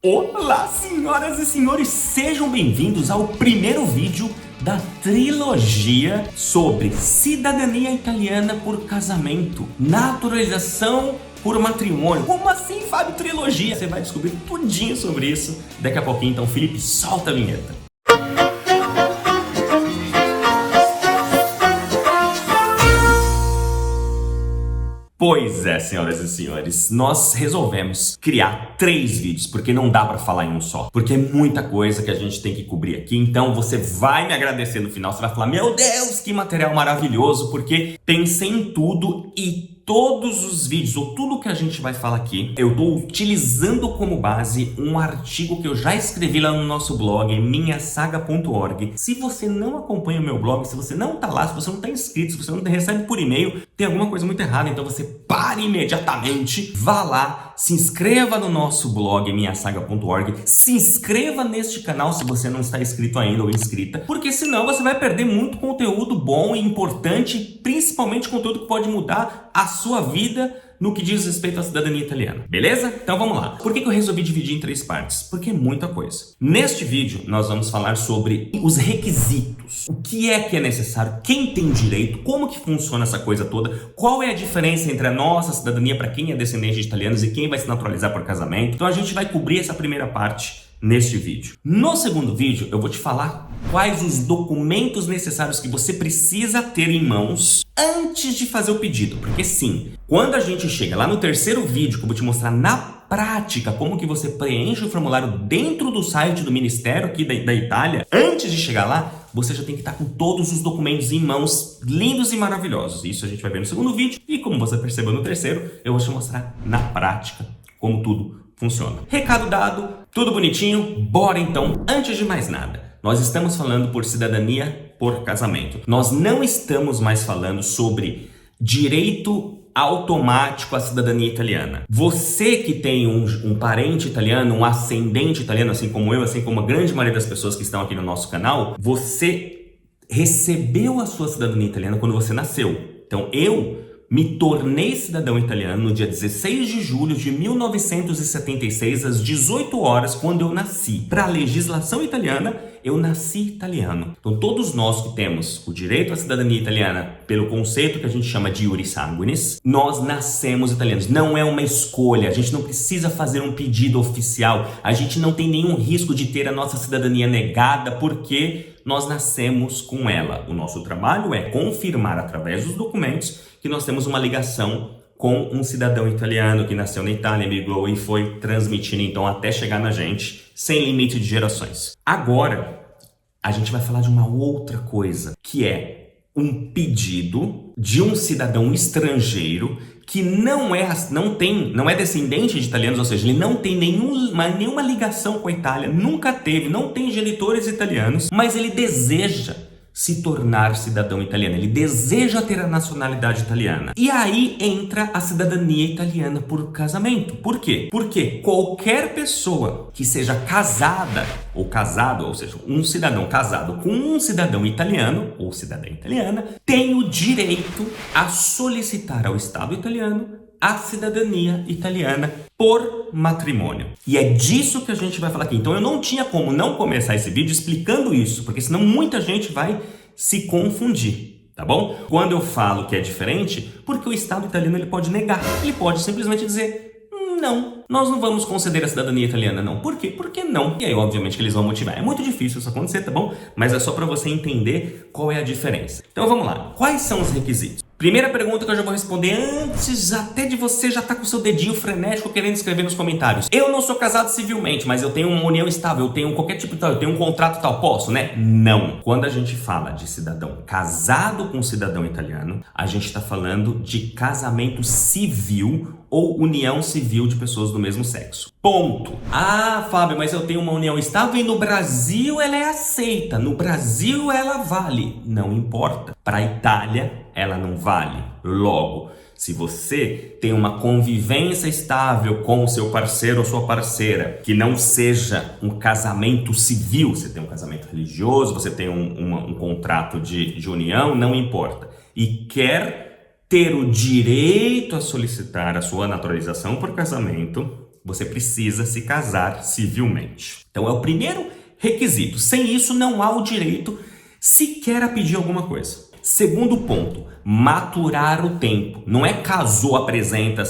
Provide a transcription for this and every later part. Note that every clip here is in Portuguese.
Olá, senhoras e senhores, sejam bem-vindos ao primeiro vídeo da trilogia sobre cidadania italiana por casamento, naturalização por matrimônio. Como assim, Fábio, trilogia? Você vai descobrir tudinho sobre isso daqui a pouquinho. Então, Felipe, solta a vinheta. Pois é, senhoras e senhores, nós resolvemos criar 3 vídeos, porque não dá pra falar em um só, porque é muita coisa que a gente tem que cobrir aqui. Então você vai me agradecer no final, você vai falar, meu Deus, que material maravilhoso, porque pensei em tudo e todos os vídeos, ou tudo que a gente vai falar aqui, eu tô utilizando como base um artigo que eu já escrevi lá no nosso blog, minhasaga.org. Se você não acompanha o meu blog, se você não tá lá, se você não tá inscrito, se você não recebe por e-mail, tem alguma coisa muito errada, então você pare imediatamente, vá lá, se inscreva no nosso blog, minhasaga.org, se inscreva neste canal se você não está inscrito ainda ou inscrita, porque senão você vai perder muito conteúdo bom e importante, principalmente conteúdo que pode mudar a sua vida no que diz respeito à cidadania italiana, beleza? Então vamos lá. Por que eu resolvi dividir em 3 partes? Porque é muita coisa. Neste vídeo nós vamos falar sobre os requisitos, o que é necessário, quem tem direito, como que funciona essa coisa toda, qual é a diferença entre a nossa cidadania para quem é descendente de italianos e quem vai se naturalizar por casamento. Então a gente vai cobrir essa primeira parte neste vídeo. No segundo vídeo eu vou te falar quais os documentos necessários que você precisa ter em mãos antes de fazer o pedido, porque sim, quando a gente chega lá no terceiro vídeo que eu vou te mostrar na prática como que você preenche o formulário dentro do site do Ministério aqui da Itália, antes de chegar lá, você já tem que estar com todos os documentos em mãos, lindos e maravilhosos. Isso a gente vai ver no segundo vídeo e como você percebeu no terceiro, eu vou te mostrar na prática como tudo funciona. Recado dado, tudo bonitinho, bora então. Antes de mais nada, nós estamos falando por cidadania por casamento. Nós não estamos mais falando sobre direito automático à cidadania italiana. Você que tem um parente italiano, um ascendente italiano, assim como eu, assim como a grande maioria das pessoas que estão aqui no nosso canal, você recebeu a sua cidadania italiana quando você nasceu. Então eu me tornei cidadão italiano no dia 16 de julho de 1976, às 18 horas, quando eu nasci. Para a legislação italiana, eu nasci italiano. Então, todos nós que temos o direito à cidadania italiana, pelo conceito que a gente chama de iuris sanguinis, nós nascemos italianos. Não é uma escolha, a gente não precisa fazer um pedido oficial, a gente não tem nenhum risco de ter a nossa cidadania negada, porque nós nascemos com ela. O nosso trabalho é confirmar através dos documentos que nós temos uma ligação com um cidadão italiano que nasceu na Itália, migrou e foi transmitindo então até chegar na gente, sem limite de gerações. Agora, a gente vai falar de uma outra coisa, que é um pedido de um cidadão estrangeiro que não é descendente de italianos, ou seja, ele não tem nenhuma ligação com a Itália, nunca teve, não tem genitores italianos, mas ele deseja se tornar cidadão italiano, ele deseja ter a nacionalidade italiana. E aí entra a cidadania italiana por casamento. Por quê? Porque qualquer pessoa que seja casada ou casado, ou seja, um cidadão casado com um cidadão italiano ou cidadã italiana, tem o direito a solicitar ao Estado italiano a cidadania italiana por matrimônio. E é disso que a gente vai falar aqui. Então eu não tinha como não começar esse vídeo explicando isso, porque senão muita gente vai se confundir, tá bom? Quando eu falo que é diferente, porque o Estado italiano ele pode negar, ele pode simplesmente dizer não, nós não vamos conceder a cidadania italiana, não. Por quê? Porque não. E aí, obviamente, que eles vão motivar. É muito difícil isso acontecer, tá bom? Mas é só para você entender qual é a diferença. Então vamos lá. Quais são os requisitos? Primeira pergunta que eu já vou responder antes até de você já estar com o seu dedinho frenético querendo escrever nos comentários. Eu não sou casado civilmente, mas eu tenho uma união estável, eu tenho qualquer tipo de tal, eu tenho um contrato tal, posso, né? Não. Quando a gente fala de cidadão casado com cidadão italiano, a gente está falando de casamento civil ou união civil de pessoas do mesmo sexo. Ponto. Ah, Fábio, mas eu tenho uma união estável e no Brasil ela é aceita. No Brasil ela vale. Não importa. Para a Itália, ela não vale. Logo, se você tem uma convivência estável com o seu parceiro ou sua parceira, que não seja um casamento civil, você tem um casamento religioso, você tem um contrato de união, não importa. E quer ter o direito a solicitar a sua naturalização por casamento, você precisa se casar civilmente. Então é o primeiro requisito. Sem isso, não há o direito sequer a pedir alguma coisa. Segundo ponto, maturar o tempo. Não é casou, apresenta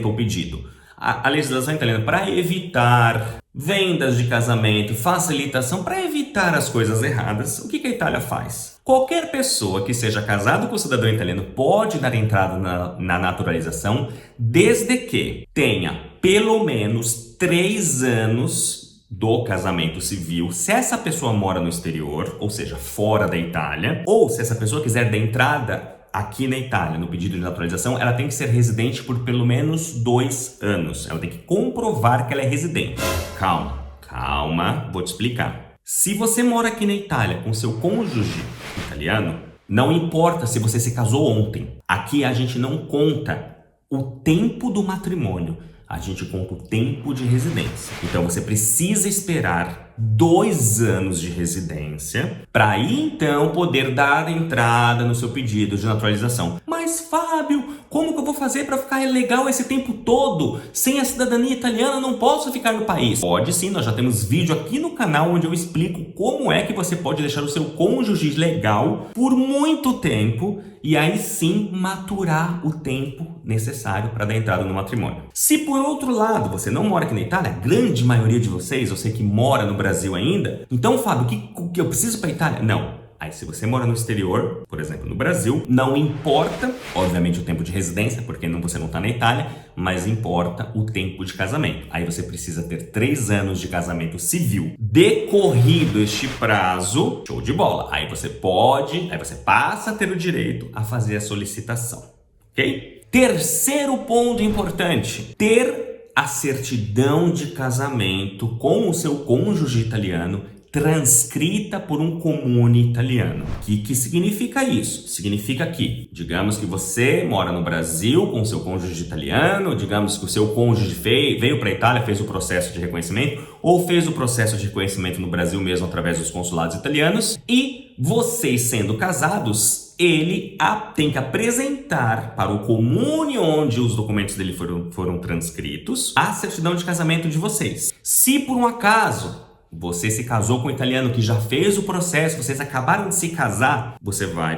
o pedido. A legislação italiana, para evitar vendas de casamento, facilitação, para evitar as coisas erradas, o que a Itália faz? Qualquer pessoa que seja casado com o cidadão italiano pode dar entrada na naturalização, desde que tenha pelo menos 3 anos do casamento civil, se essa pessoa mora no exterior, ou seja, fora da Itália, ou se essa pessoa quiser dar entrada aqui na Itália, no pedido de naturalização, ela tem que ser residente por pelo menos 2 anos. Ela tem que comprovar que ela é residente. Calma, vou te explicar. Se você mora aqui na Itália com seu cônjuge italiano, não importa se você se casou ontem. Aqui a gente não conta o tempo do matrimônio. A gente conta o tempo de residência. Então você precisa esperar 2 anos de residência para aí então poder dar entrada no seu pedido de naturalização. Mas Fábio, como que eu vou fazer para ficar legal esse tempo todo? Sem a cidadania italiana eu não posso ficar no país. Pode sim, nós já temos vídeo aqui no canal onde eu explico como é que você pode deixar o seu cônjuge legal por muito tempo e aí sim maturar o tempo necessário para dar entrada no matrimônio. Se por outro lado você não mora aqui na Itália, a grande maioria de vocês, eu sei que mora no Brasil ainda, então Fábio, o que eu preciso para a Itália? Não. Aí se você mora no exterior, por exemplo no Brasil, não importa, obviamente, o tempo de residência, porque você não está na Itália, mas importa o tempo de casamento. Aí você precisa ter 3 anos de casamento civil. Decorrido este prazo, show de bola. Aí você passa a ter o direito a fazer a solicitação, ok? Terceiro ponto importante, ter a certidão de casamento com o seu cônjuge italiano transcrita por um comune italiano. O que significa isso? Significa que, digamos que você mora no Brasil com seu cônjuge italiano, digamos que o seu cônjuge veio para a Itália, fez o processo de reconhecimento, ou fez o processo de reconhecimento no Brasil mesmo através dos consulados italianos, e vocês sendo casados, ele tem que apresentar para o comune onde os documentos dele foram transcritos a certidão de casamento de vocês. Se por um acaso você se casou com um italiano que já fez o processo, vocês acabaram de se casar, você vai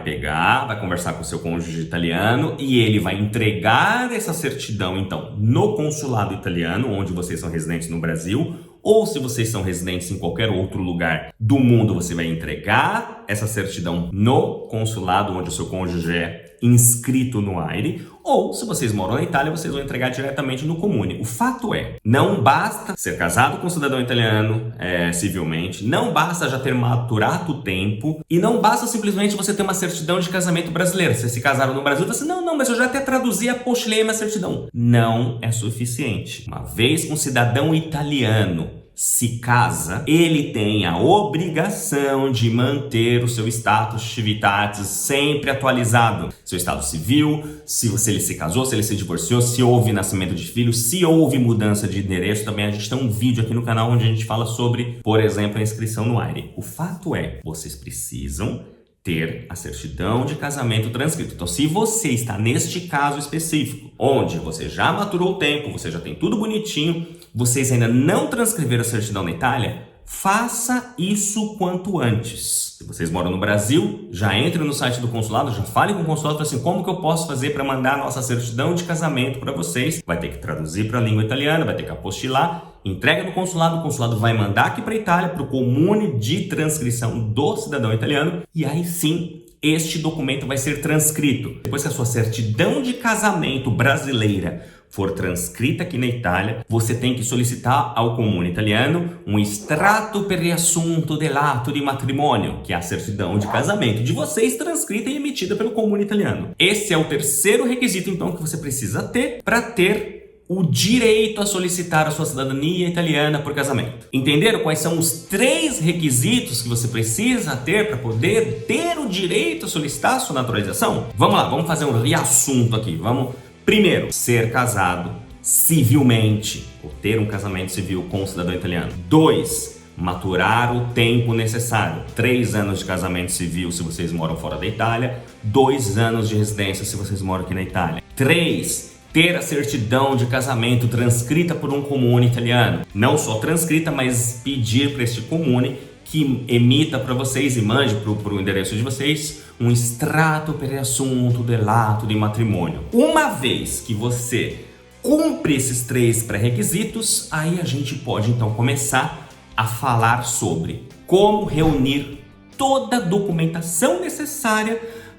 conversar com o seu cônjuge italiano e ele vai entregar essa certidão, então, no consulado italiano, onde vocês são residentes no Brasil, ou se vocês são residentes em qualquer outro lugar do mundo, você vai entregar essa certidão no consulado onde o seu cônjuge é inscrito no AIRE, ou se vocês moram na Itália, vocês vão entregar diretamente no comune. O fato é, não basta ser casado com um cidadão italiano civilmente, não basta já ter maturado o tempo, e não basta simplesmente você ter uma certidão de casamento brasileira. Vocês se casaram no Brasil, você não, mas eu já até traduzi, apostilhei minha certidão. Não é suficiente. Uma vez que um cidadão italiano se casa, ele tem a obrigação de manter o seu status civitatis sempre atualizado. Seu estado civil, se ele se casou, se ele se divorciou, se houve nascimento de filho, se houve mudança de endereço. Também a gente tem um vídeo aqui no canal onde a gente fala sobre, por exemplo, a inscrição no AIRE. O fato é, vocês precisam ter a certidão de casamento transcrito. Então, se você está neste caso específico, onde você já maturou o tempo, você já tem tudo bonitinho, vocês ainda não transcreveram a certidão na Itália, faça isso quanto antes. Se vocês moram no Brasil, já entre no site do consulado, já fale com o consulado, assim, como que eu posso fazer para mandar a nossa certidão de casamento para vocês? Vai ter que traduzir para a língua italiana, vai ter que apostilar, entrega no consulado, o consulado vai mandar aqui para a Itália, para o comune de transcrição do cidadão italiano, e aí sim, este documento vai ser transcrito. Depois que a sua certidão de casamento brasileira for transcrita aqui na Itália, você tem que solicitar ao comune italiano um extrato per riassunto dell'atto di matrimonio, que é a certidão de casamento de vocês transcrita e emitida pelo comune italiano. Esse é o terceiro requisito, então, que você precisa ter para ter o direito a solicitar a sua cidadania italiana por casamento. Entenderam quais são os 3 requisitos que você precisa ter para poder ter o direito a solicitar a sua naturalização? Vamos lá, vamos fazer um reassunto aqui. Primeiro, ser casado civilmente, ou ter um casamento civil com um cidadão italiano. 2, maturar o tempo necessário. 3 anos de casamento civil se vocês moram fora da Itália. 2 anos de residência se vocês moram aqui na Itália. 3, ter a certidão de casamento transcrita por um comune italiano. Não só transcrita, mas pedir para este comune que emita para vocês e mande para o endereço de vocês um extrato per assunto dell'atto de matrimônio. Uma vez que você cumpre esses 3 pré-requisitos, aí a gente pode então começar a falar sobre como reunir toda a documentação necessária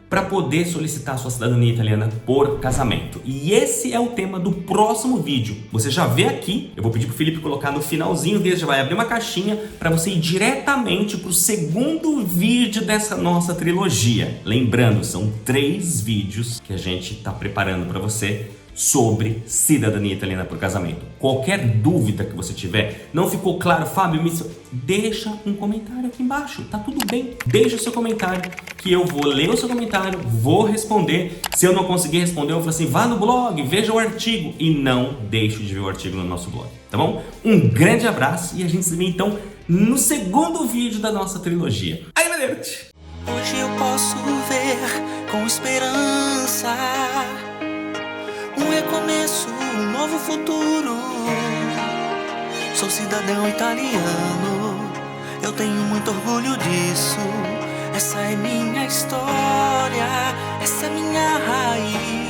para poder solicitar a sua cidadania italiana por casamento. E esse é o tema do próximo vídeo. Você já vê aqui, eu vou pedir pro Felipe colocar no finalzinho dele, já vai abrir uma caixinha para você ir diretamente pro segundo vídeo dessa nossa trilogia. Lembrando, são 3 vídeos que a gente está preparando para você sobre cidadania italiana por casamento. Qualquer dúvida que você tiver, não ficou claro, Fábio, deixa um comentário aqui embaixo, tá tudo bem. Deixa o seu comentário que eu vou ler o seu comentário, vou responder. Se eu não conseguir responder, eu falo assim, vá no blog, veja o artigo e não deixe de ver o artigo no nosso blog, tá bom? Um grande abraço e a gente se vê então no segundo vídeo da nossa trilogia. Arrivederci! Hoje eu posso ver com esperança um recomeço, um novo futuro. Sou cidadão italiano, eu tenho muito orgulho disso. Essa é minha história, essa é minha raiz.